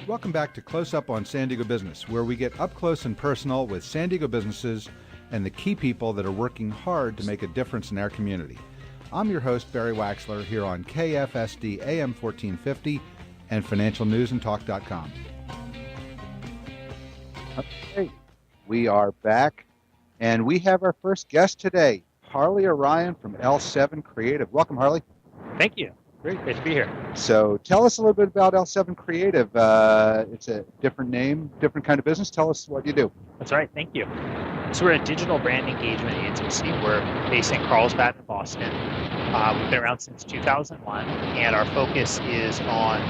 Welcome back to Close Up on San Diego Business, where we get up close and personal with San Diego businesses and the key people that are working hard to make a difference in our community. I'm your host, Barry Waxler, here on KFSD AM 1450 and financialnewsandtalk.com. Okay, we are back, and we have our first guest today, Harley Orion from L7 Creative. Welcome, Harley. Thank you. Great to be here. So tell us a little bit about L7 Creative. It's a different name, different kind of business. Tell us what you do. That's right. Thank you. So we're a digital brand engagement agency. We're based in Carlsbad in Boston. We've been around since 2001, and our focus is on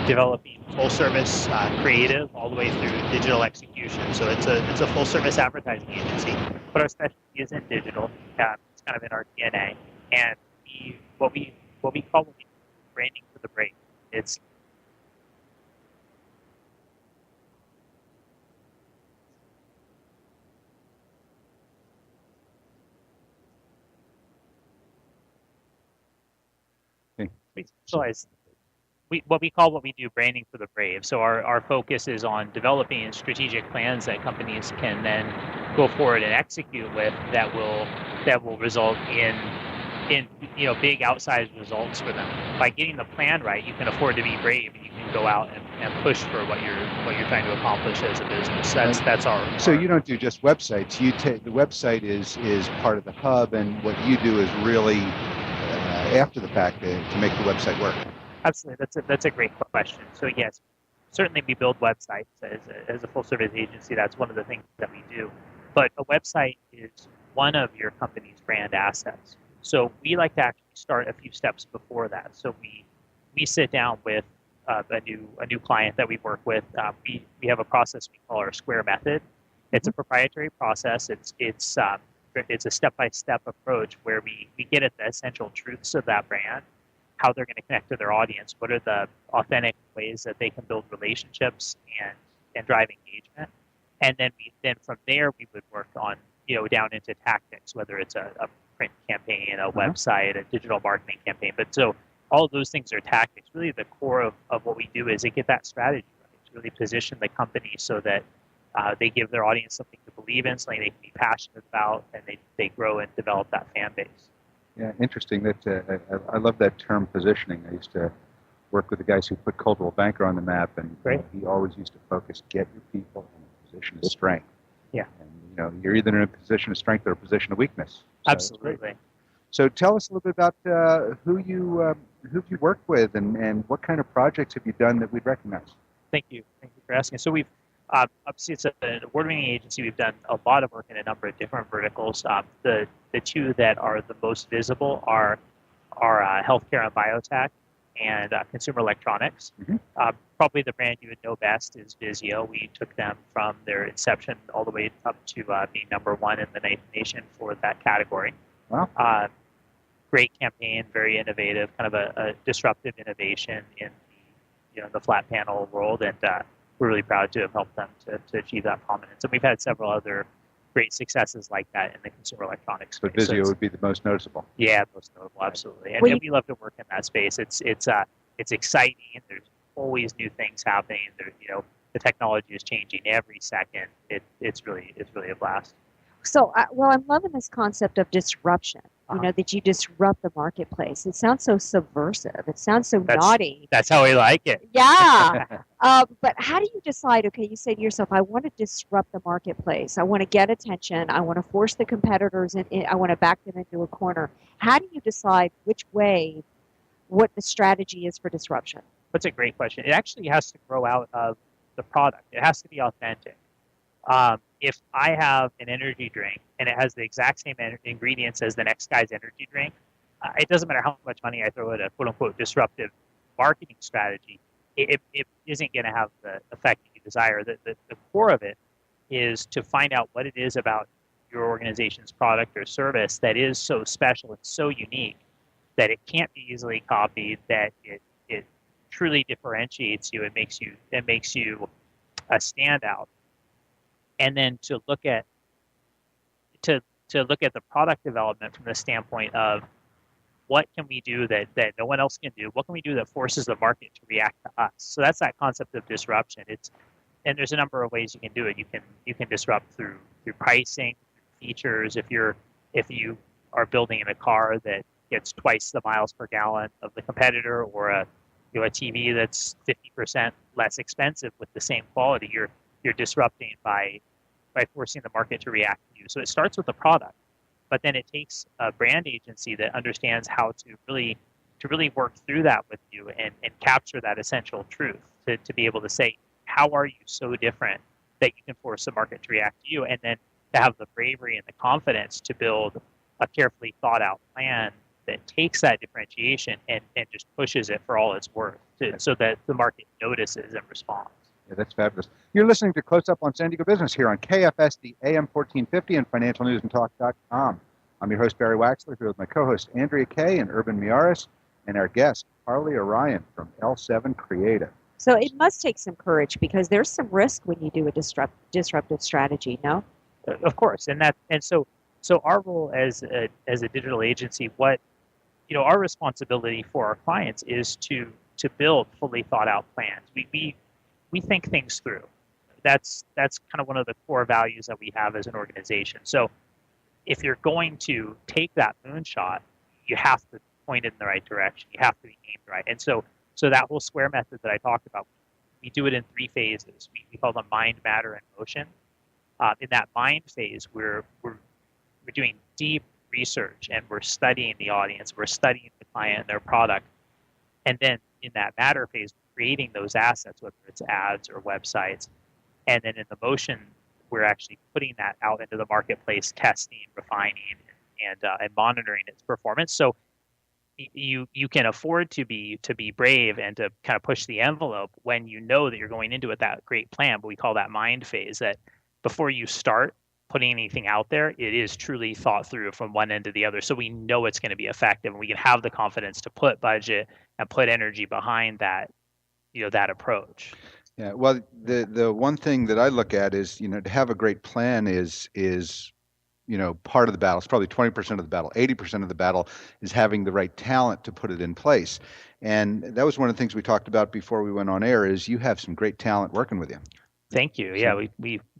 developing full-service creative all the way through digital execution. So it's a full-service advertising agency, but our specialty is in digital. It's kind of in our DNA, and what we call branding for the brave. It's we specialize. What we do branding for the brave. So our focus is on developing strategic plans that companies can then go forward and execute with that will result in big outsized results for them. By getting the plan right, you can afford to be brave, and you can go out and push for what you're trying to accomplish as a business. That's our. So you don't do just websites. The website is part of the hub, and what you do is really after the fact to make the website work. Absolutely, that's a great question. So yes, certainly we build websites as a full service agency. That's one of the things that we do. But a website is one of your company's brand assets. So we like to actually start a few steps before that. So we sit down with a new client that we work with. We have a process we call our Square method. It's a proprietary process. It's a step-by-step approach where we get at the essential truths of that brand, how they're going to connect to their audience, what are the authentic ways that they can build relationships and drive engagement, and then from there we would work on down into tactics, whether it's a print campaign, a website, a digital marketing campaign. But so all of those things are tactics. Really, the core of what we do is to get that strategy right, to really position the company so that they give their audience something to believe in, something they can be passionate about, and they grow and develop that fan base. Yeah, interesting. I love that term, positioning. I used to work with the guys who put Coldwell Banker on the map, and he always used to focus, get your people in a position of strength. Yeah. And you're either in a position of strength or a position of weakness. So absolutely. So tell us a little bit about who you work with and what kind of projects have you done that we'd recognize. Thank you for asking. So we've obviously it's an award-winning agency. We've done a lot of work in a number of different verticals. The two that are the most visible are healthcare and biotech and consumer electronics. Mm-hmm. Probably the brand you would know best is Vizio. We took them from their inception all the way up to being number one in the nation for that category. Wow. Great campaign, very innovative, kind of a disruptive innovation in the flat panel world, and we're really proud to have helped them to achieve that prominence. And we've had several other great successes like that in the consumer electronics space. But Vizio would be the most noticeable. Yeah, most notable, absolutely. And we love to work in that space. It's exciting. There's always new things happening. The technology is changing every second. It's really a blast. So, I'm loving this concept of disruption. That you disrupt the marketplace. It sounds so subversive. It sounds so naughty. That's how we like it. Yeah. But how do you decide, okay, you say to yourself, I want to disrupt the marketplace. I want to get attention. I want to force the competitors in. I want to back them into a corner. How do you decide what the strategy is for disruption? That's a great question. It actually has to grow out of the product. It has to be authentic. If I have an energy drink and it has the exact same ingredients as the next guy's energy drink, it doesn't matter how much money I throw at a quote-unquote disruptive marketing strategy, it isn't going to have the effect that you desire. The core of it is to find out what it is about your organization's product or service that is so special and so unique that it can't be easily copied, that it truly differentiates you. It makes you a standout. And then to look at the product development from the standpoint of what can we do that no one else can do? What can we do that forces the market to react to us? So that's that concept of disruption. And there's a number of ways you can do it. You can disrupt through pricing, features. If you are building in a car that gets twice the miles per gallon of the competitor, or a TV that's 50% less expensive with the same quality, you're disrupting by forcing the market to react to you. So it starts with the product, but then it takes a brand agency that understands how to really work through that with you and capture that essential truth to be able to say, how are you so different that you can force the market to react to you, and then to have the bravery and the confidence to build a carefully thought out plan that takes that differentiation and just pushes it for all it's worth so that the market notices and responds. Yeah, that's fabulous. You're listening to Close Up on San Diego Business here on KFSD AM 1450 and financialnewsandtalk.com. I'm your host, Barry Waxler, here with my co-host, Andrea Kay and Urban Miaris, and our guest, Harley Orion from L7 Creative. So it must take some courage, because there's some risk when you do a disruptive strategy, no? Of course, and so our role as a digital agency, our responsibility for our clients is to build fully thought out plans. We think things through. That's kind of one of the core values that we have as an organization. So if you're going to take that moonshot, you have to point it in the right direction. You have to be aimed right. And so that whole square method that I talked about, we do it in 3 phases. We call them mind, matter, and motion. In that mind phase, we're doing deep research, and we're studying the audience, we're studying the client and their product. And then in that matter phase, creating those assets, whether it's ads or websites. And then in the motion, we're actually putting that out into the marketplace, testing, refining, and monitoring its performance. So you can afford to be brave and to kind of push the envelope when you know that you're going into it with that great plan. But we call that mind phase, that before you start putting anything out there, it is truly thought through from one end to the other. So we know it's going to be effective, and we can have the confidence to put budget and put energy behind that, that approach. Yeah, well, the one thing that I look at is, to have a great plan is part of the battle. It's probably 20% of the battle. 80% of the battle is having the right talent to put it in place. And that was one of the things we talked about before we went on air, is you have some great talent working with you. Thank you. Yeah,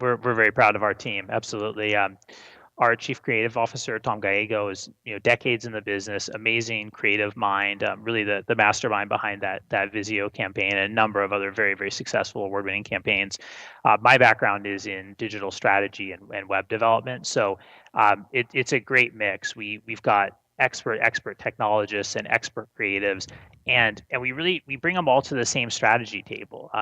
we're very proud of our team. Absolutely. Our chief creative officer, Tom Gallego, is decades in the business, amazing creative mind, really the mastermind behind that Vizio campaign and a number of other very, very successful award-winning campaigns. My background is in digital strategy and web development, so it's a great mix. We've got expert technologists and expert creatives, and we bring them all to the same strategy table.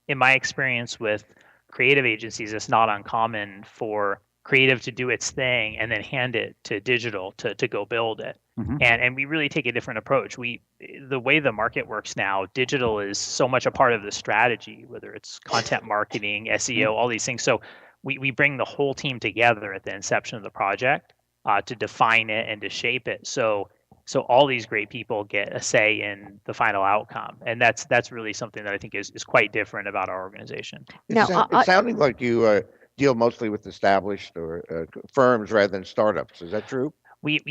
In my experience with creative agencies, it's not uncommon for creative to do its thing and then hand it to digital to go build it. Mm-hmm. And we really take a different approach. The way the market works now, digital is so much a part of the strategy, whether it's content marketing, SEO, all these things. So we bring the whole team together at the inception of the project to define it and to shape it. So all these great people get a say in the final outcome. And that's really something that I think is quite different about our organization. It's sounding like you deal mostly with established or firms rather than startups. Is that true? We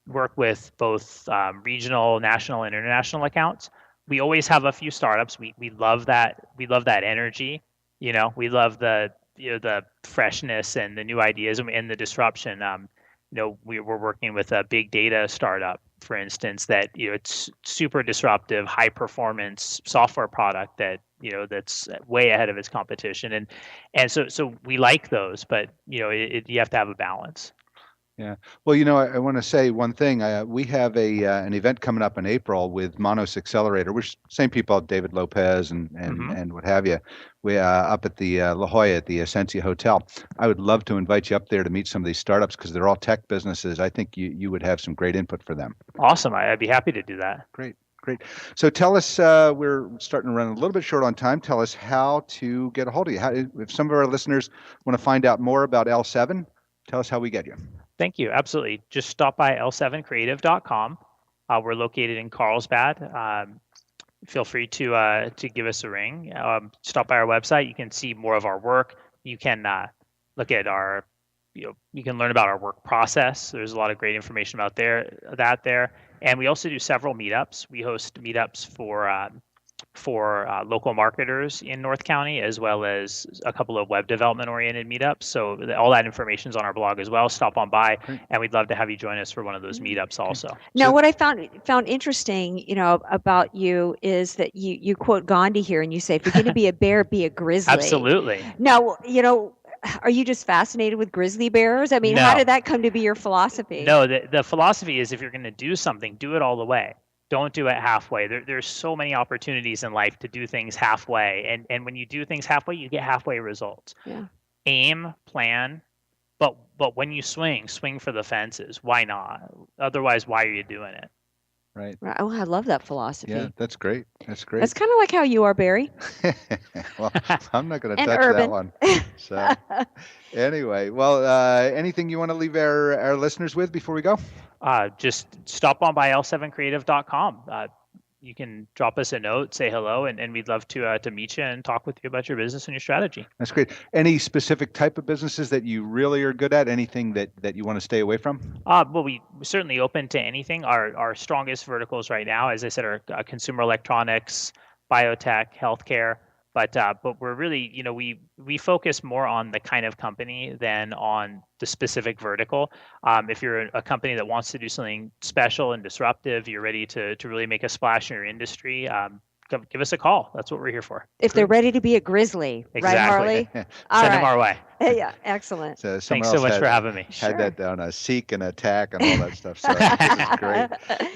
work with both regional, national, and international accounts. We always have a few startups. We love that. We love that energy. We love the freshness and the new ideas and the disruption. We're working with a big data startup, for instance, that it's super disruptive, high performance software product that that's way ahead of its competition, and so we like those, but you have to have a balance. Yeah. Well, I want to say one thing. We have an event coming up in April with Monos Accelerator, which same people, David Lopez and what have you. We up at the La Jolla at the Essentia Hotel. I would love to invite you up there to meet some of these startups, because they're all tech businesses. I think you would have some great input for them. Awesome. I'd be happy to do that. Great. So tell us, we're starting to run a little bit short on time. Tell us how to get a hold of you. If some of our listeners want to find out more about L7, tell us how we get you. Thank you. Absolutely. Just stop by l7creative.com. We're located in Carlsbad. Feel free to give us a ring. Stop by our website. You can see more of our work. You can look at our you can learn about our work process. There's a lot of great information about there. And we also do several meetups. We host meetups for local marketers in North County, as well as a couple of web development oriented meetups. So all that information is on our blog as well. Stop on by, and we'd love to have you join us for one of those meetups also. Now, what I found interesting, about you is that you quote Gandhi here, and you say, if you're going to be a bear, be a grizzly. Absolutely. Now, are you just fascinated with grizzly bears? I mean, No. How did that come to be your philosophy? No, the philosophy is if you're going to do something, do it all the way. Don't do it halfway. There's so many opportunities in life to do things halfway. And when you do things halfway, you get halfway results. Yeah. Aim, plan, but when you swing for the fences. Why not? Otherwise, why are you doing it? Right. Oh, I love that philosophy. Yeah, that's great. That's great. That's kind of like how you are, Barry. Well, I'm not going to And touch urban. that one. So anyway, well, anything you want to leave our listeners with before we go? Just stop on by l7creative.com. You can drop us a note, say hello, and we'd love to meet you and talk with you about your business and your strategy. That's great. Any specific type of businesses that you really are good at? Anything that you want to stay away from? Well, we're certainly open to anything. Our strongest verticals right now, as I said, are consumer electronics, biotech, healthcare. But we're really, we focus more on the kind of company than on the specific vertical. If you're a company that wants to do something special and disruptive, you're ready to really make a splash in your industry, give us a call. That's what we're here for. If they're ready to be a grizzly, right, Harley? All Send them our way. Yeah, excellent. So Thanks so much for having me. Had that down, seek and attack and all that stuff. So it's great.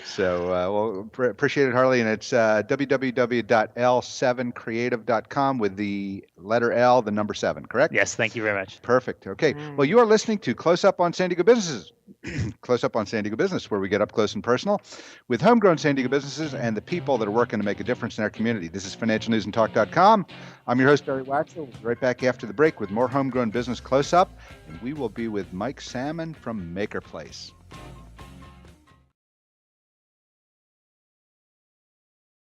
So appreciate it, Harley. And it's www.l7creative.com with the letter L, the number 7, correct? Yes, thank you very much. Perfect. Okay. Well, you are listening to Close Up on San Diego Businesses. Close Up on San Diego Business, where we get up close and personal with homegrown San Diego businesses and the people that are working to make a difference in our community. This is financialnewsandtalk.com. I'm your host, Barry Waxler. We'll be right back after the break with more homegrown business Close Up, and we will be with Mike Salmon from Maker Place.